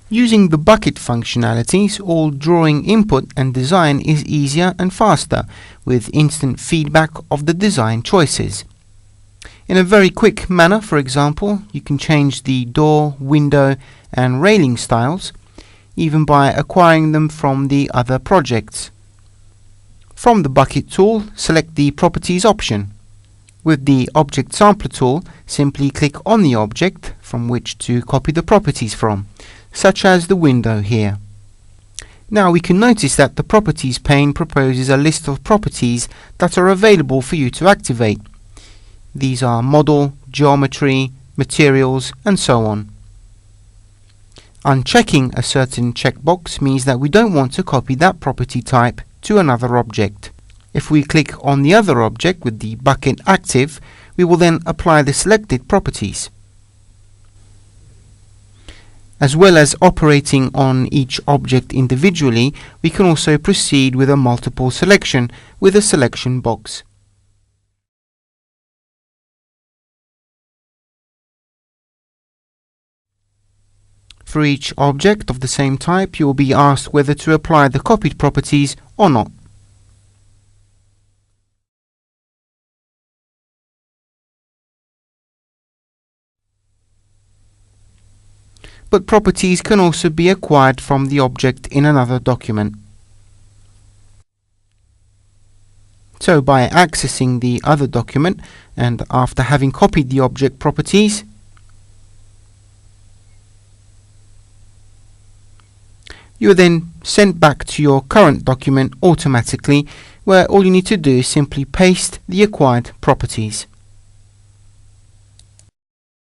Using the bucket functionalities, all drawing input and design is easier and faster, with instant feedback of the design choices. In a very quick manner, for example, you can change the door, window and railing styles, even by acquiring them from the other projects. From the bucket tool, select the properties option. With the object sampler tool, simply click on the object from which to copy the properties from, such as the window here. Now we can notice that the properties pane proposes a list of properties that are available for you to activate. These are model, geometry, materials and so on. Unchecking a certain checkbox means that we don't want to copy that property type to another object. If we click on the other object with the bucket active, we will then apply the selected properties. As well as operating on each object individually, we can also proceed with a multiple selection with a selection box. For each object of the same type, you will be asked whether to apply the copied properties or not. But properties can also be acquired from the object in another document. So by accessing the other document and after having copied the object properties, you are then sent back to your current document automatically, where all you need to do is simply paste the acquired properties.